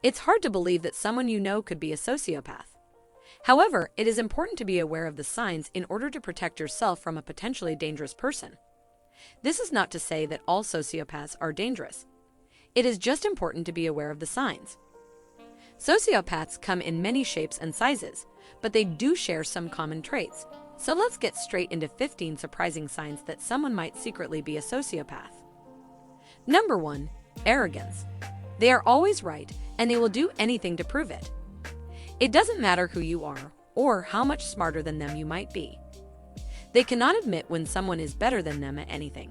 It's hard to believe that someone you know could be a sociopath. However, it is important to be aware of the signs in order to protect yourself from a potentially dangerous person. This is not to say that all sociopaths are dangerous. It is just important to be aware of the signs. Sociopaths come in many shapes and sizes, but they do share some common traits. So let's get straight into 15 surprising signs that someone might secretly be a sociopath. Number 1. Arrogance. They are always right, and they will do anything to prove it. It doesn't matter who you are or how much smarter than them you might be. They cannot admit when someone is better than them at anything.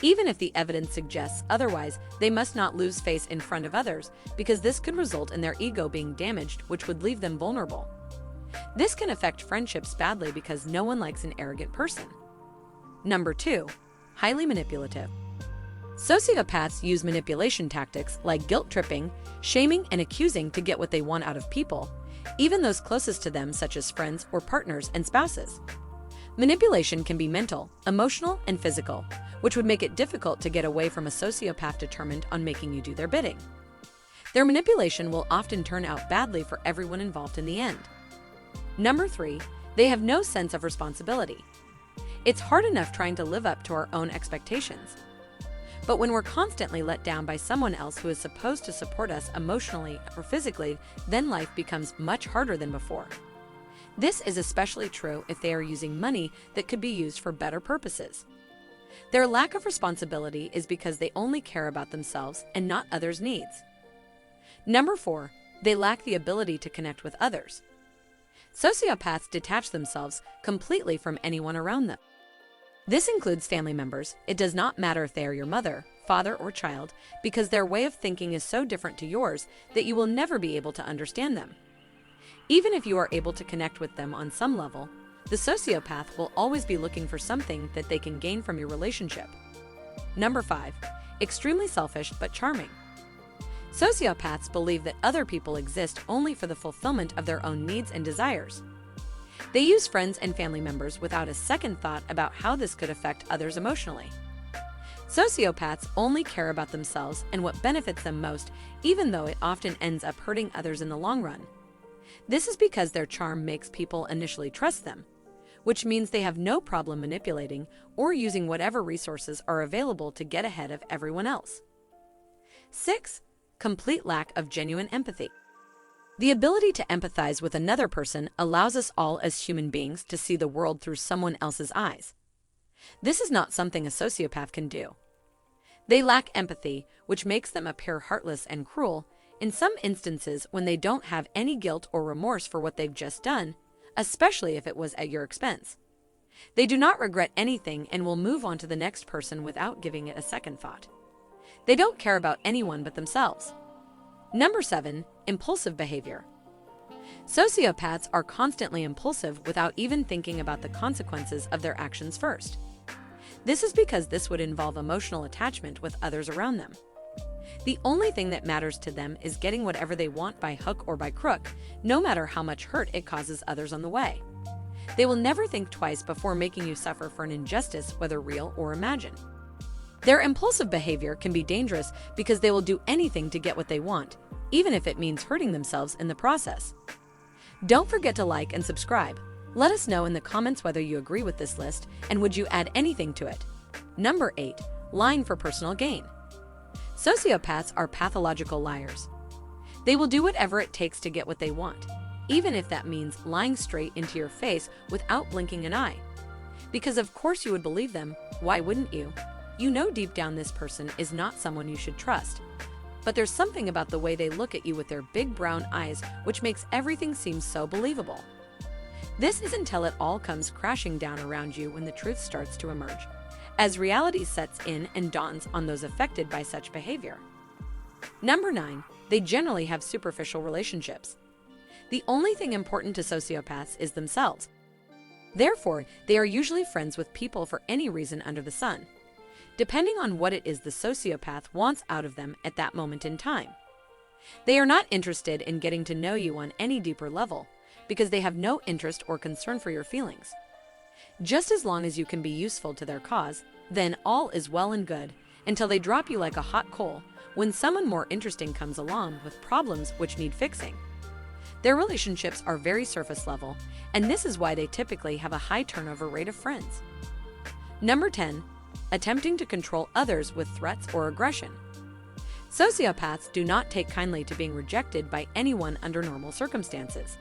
Even if the evidence suggests otherwise, they must not lose face in front of others because this could result in their ego being damaged, which would leave them vulnerable. This can affect friendships badly because no one likes an arrogant person. Number 2. Highly manipulative. Sociopaths use manipulation tactics like guilt-tripping, shaming, and accusing to get what they want out of people, even those closest to them such as friends or partners and spouses. Manipulation can be mental, emotional, and physical, which would make it difficult to get away from a sociopath determined on making you do their bidding. Their manipulation will often turn out badly for everyone involved in the end. Number 3. They have no sense of responsibility. It's hard enough trying to live up to our own expectations. But when we're constantly let down by someone else who is supposed to support us emotionally or physically, then life becomes much harder than before. This is especially true if they are using money that could be used for better purposes. Their lack of responsibility is because they only care about themselves and not others' needs. Number 4. They lack the ability to connect with others. Sociopaths detach themselves completely from anyone around them. This includes family members. It does not matter if they are your mother, father, or child, because their way of thinking is so different to yours that you will never be able to understand them. Even if you are able to connect with them on some level, the sociopath will always be looking for something that they can gain from your relationship. Number 5. Extremely selfish but charming. Sociopaths believe that other people exist only for the fulfillment of their own needs and desires. They use friends and family members without a second thought about how this could affect others emotionally. Sociopaths only care about themselves and what benefits them most, even though it often ends up hurting others in the long run. This is because their charm makes people initially trust them, which means they have no problem manipulating or using whatever resources are available to get ahead of everyone else. 6. Complete lack of genuine empathy. The ability to empathize with another person allows us all as human beings to see the world through someone else's eyes. This is not something a sociopath can do. They lack empathy, which makes them appear heartless and cruel, in some instances when they don't have any guilt or remorse for what they've just done, especially if it was at your expense. They do not regret anything and will move on to the next person without giving it a second thought. They don't care about anyone but themselves. Number 7. Impulsive behavior. Sociopaths are constantly impulsive without even thinking about the consequences of their actions first. This is because this would involve emotional attachment with others around them. The only thing that matters to them is getting whatever they want by hook or by crook, no matter how much hurt it causes others on the way. They will never think twice before making you suffer for an injustice, whether real or imagined. Their impulsive behavior can be dangerous because they will do anything to get what they want, even if it means hurting themselves in the process. Don't forget to like and subscribe. Let us know in the comments whether you agree with this list and would you add anything to it. Number 8. Lying for personal gain. Sociopaths are pathological liars. They will do whatever it takes to get what they want, even if that means lying straight into your face without blinking an eye. Because of course you would believe them, why wouldn't you? You know deep down this person is not someone you should trust. But there's something about the way they look at you with their big brown eyes which makes everything seem so believable. This is until it all comes crashing down around you when the truth starts to emerge, as reality sets in and dawns on those affected by such behavior. Number 9. They generally have superficial relationships. The only thing important to sociopaths is themselves. Therefore, they are usually friends with people for any reason under the sun, depending on what it is the sociopath wants out of them at that moment in time. They are not interested in getting to know you on any deeper level because they have no interest or concern for your feelings. Just as long as you can be useful to their cause, then all is well and good until they drop you like a hot coal, when someone more interesting comes along with problems which need fixing. Their relationships are very surface level, and this is why they typically have a high turnover rate of friends. Number 10. Attempting to control others with threats or aggression. Sociopaths do not take kindly to being rejected by anyone under normal circumstances.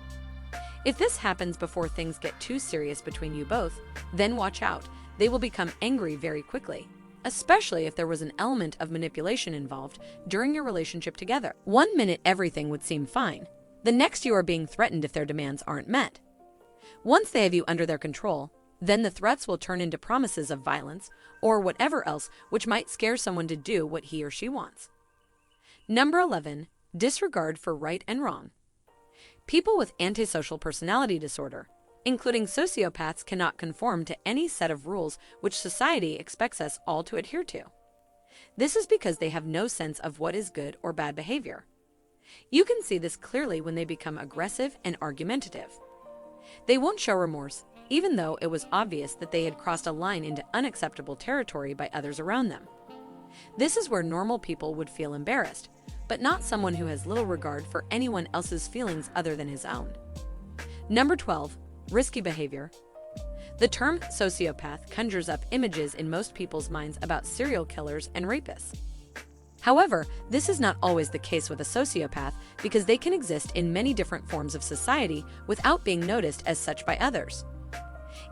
If this happens before things get too serious between you both, then watch out. They will become angry very quickly, especially if there was an element of manipulation involved during your relationship together. 1 minute everything would seem fine. The next you are being threatened if their demands aren't met. Once they have you under their control, then the threats will turn into promises of violence or whatever else which might scare someone to do what he or she wants. Number 11. Disregard for right and wrong. People with antisocial personality disorder, including sociopaths, cannot conform to any set of rules which society expects us all to adhere to. This is because they have no sense of what is good or bad behavior. You can see this clearly when they become aggressive and argumentative. They won't show remorse, even though it was obvious that they had crossed a line into unacceptable territory by others around them. This is where normal people would feel embarrassed, but not someone who has little regard for anyone else's feelings other than his own. Number 12. Risky behavior. The term sociopath conjures up images in most people's minds about serial killers and rapists. However, this is not always the case with a sociopath because they can exist in many different forms of society without being noticed as such by others.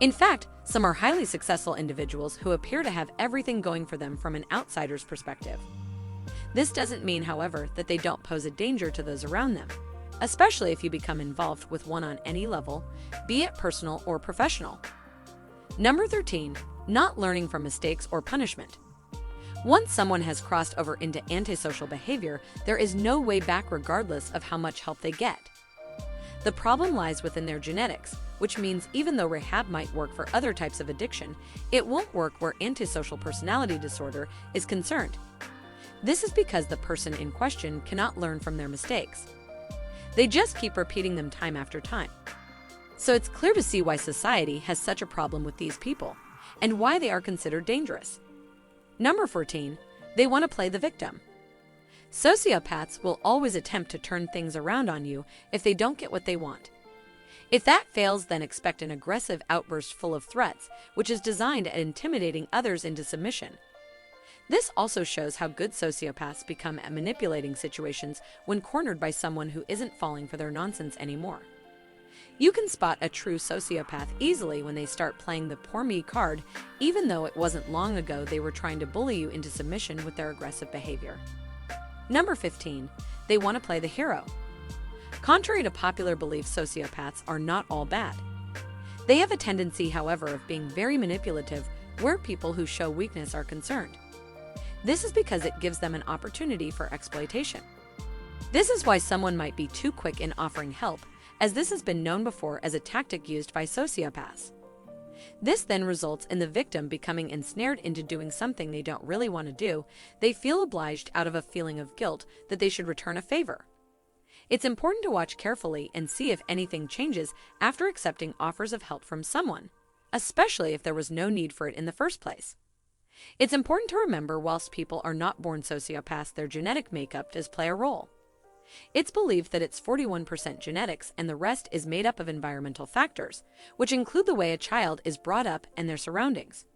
In fact, some are highly successful individuals who appear to have everything going for them from an outsider's perspective. This doesn't mean, however, that they don't pose a danger to those around them, especially if you become involved with one on any level, be it personal or professional. Number 13. Not learning from mistakes or punishment. Once someone has crossed over into antisocial behavior, there is no way back regardless of how much help they get. The problem lies within their genetics, which means even though rehab might work for other types of addiction, it won't work where antisocial personality disorder is concerned. This is because the person in question cannot learn from their mistakes. They just keep repeating them time after time. So it's clear to see why society has such a problem with these people, and why they are considered dangerous. Number 14. They want to play the victim. Sociopaths will always attempt to turn things around on you if they don't get what they want. If that fails, then expect an aggressive outburst full of threats, which is designed at intimidating others into submission. This also shows how good sociopaths become at manipulating situations when cornered by someone who isn't falling for their nonsense anymore. You can spot a true sociopath easily when they start playing the poor me card, even though it wasn't long ago they were trying to bully you into submission with their aggressive behavior. Number 15. They want to play the hero. Contrary to popular belief, sociopaths are not all bad. They have a tendency, however, of being very manipulative where people who show weakness are concerned. This is because it gives them an opportunity for exploitation. This is why someone might be too quick in offering help, as this has been known before as a tactic used by sociopaths. This then results in the victim becoming ensnared into doing something they don't really want to do. They feel obliged out of a feeling of guilt that they should return a favor. It's important to watch carefully and see if anything changes after accepting offers of help from someone, especially if there was no need for it in the first place. It's important to remember whilst people are not born sociopaths, their genetic makeup does play a role. It's believed that it's 41% genetics and the rest is made up of environmental factors, which include the way a child is brought up and their surroundings.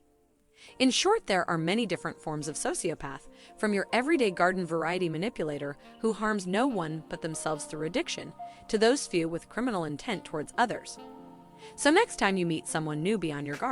In short, there are many different forms of sociopath, from your everyday garden variety manipulator who harms no one but themselves through addiction, to those few with criminal intent towards others. So next time you meet someone new, be on your guard.